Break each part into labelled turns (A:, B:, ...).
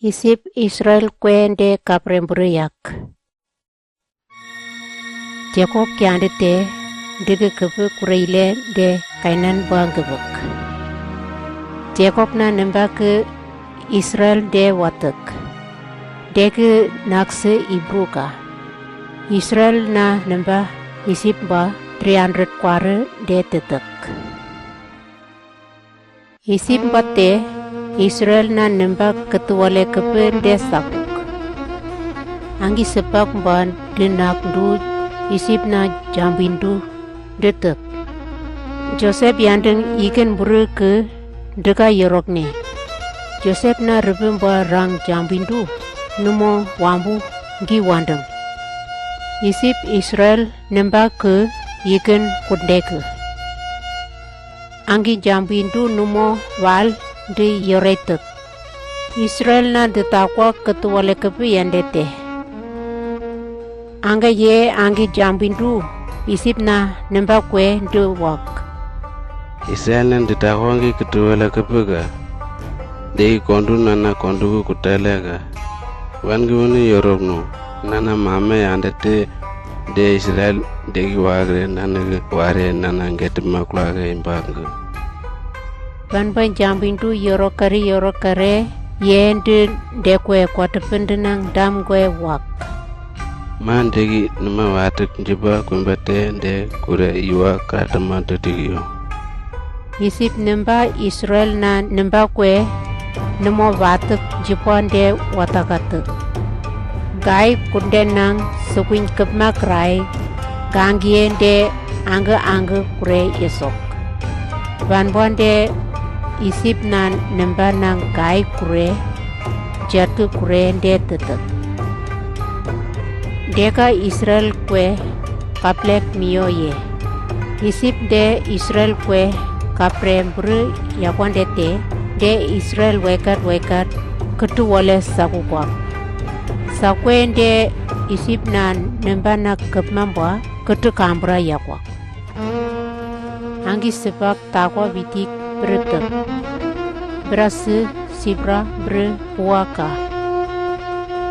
A: Isip Israel kwende kapremburiyak. Jacob kyande te dege kepe kureile de kainan banggebek. Jacob na nemba ke Israel de watek. Dege nakse ibruka. Israel na nemba isip ba 300 kware de tetek. Isip bate Israel na nemba ketuale kepe de sapuk. Anggi sepak ban denak du isip na jambindu detek. Joseph yandeng ikan buru ke deka yorokne. Joseph na rebemba rang jambindu numo wambu gi wandeng. Isip Israel nemba ke ikan kudeke. Anggi jambindu numo wal de yoretek. Israel na detakwa ketuale kepe yandete. Angga ye anggi jambindu isip na nemba kwe de wak.
B: Israel na detakwa anggi ketuale kepe ga. Dei kondu nana kondu kutalega. Wangi wani yorokno nana mame yandete de Israel degi wagre nana ware nana ngete maklaga imbanga.
A: Ban jambindu yorokare yende dekwe kwatependinang dam kwe wak.
B: Man degi nama watek jiba kumbate de kure iwa kratama detigio.
A: Isip nemba Israel na nemba kwe nemo watek jipan de watakatek. Gai kundenang sukuin kepmak rai gangien de angga kure yesok. Ban de isip na nemba nang gai kure jatu kure de tetek. Deka Israel kwe kaplek miyo ye. Isip de Israel kwe kaprembru yakwan de Israel wekat ketu wale sakukwak. Sakwen de isip na nemba na kepmamba ketu kambra yakwak. Anggi sepak takwa bitik beretek. Berase sibra berpuaka.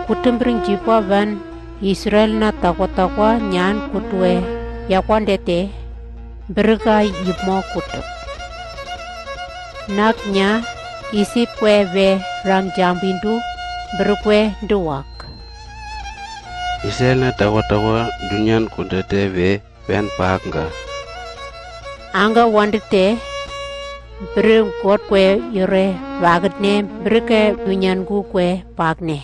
A: Kutembring jipa van Israel na takwa nyan kutwe yakwan dete berga yipmo kutuk. Naknya isip kwe ve rang jambindu berkwe duwak.
B: Israel na tawa dunyan kudete ve pen pakga.
A: Angga wandete ber got kwe yore wagatne berke dunyan gu kwe pakne.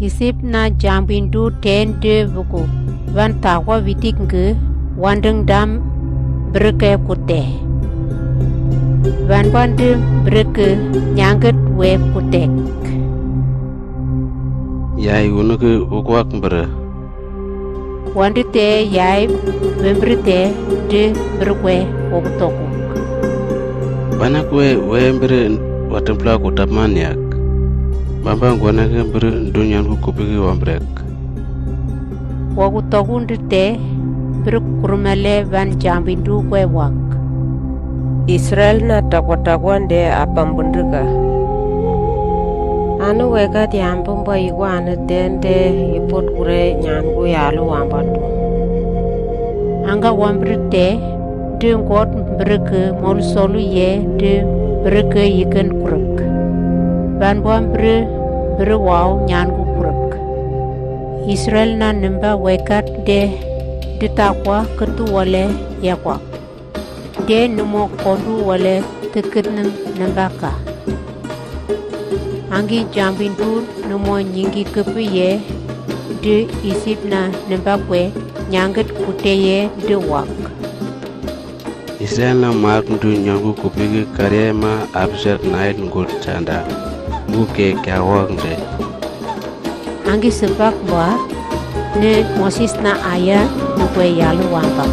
A: Isip na jambindu ten de buku van takwa vitik nge wandeng dam berke kute. Van berke nyanget we kutek.
B: Yai unuke ukwak mbere.
A: Wandite yai wembrite de berkwe okutoko.
B: Banakwe wembere watempla kutamaniak. Bamba ngwana ke mbere dunyan ku kupigi wambrek.
A: Wakutoko ndite berkurmale van jambindu kwe wak.
C: Israel na takwa-takwande apambundika. Anu weka ti ambumba igwa ane tende ipot kure nyangu yalu wambatu.
A: Angga wambrite de ngot berke mol solu ye de berke ikan kurek. Ban bre wow nyangu kurek. Israel na nemba wekat de takwa ketu wale yakwa. De numo kondu wale teket nembaka. Anggi jambindu numo nyingi kepe ye de isip na nembakwe nyanget kute ye de wak.
B: Israel na mak ndu nyangu kupigi karya ma abser nail ngut chanda. Buke kawang de.
A: Anggi sebak ba ne Moses na aya nukwe yalu wambak.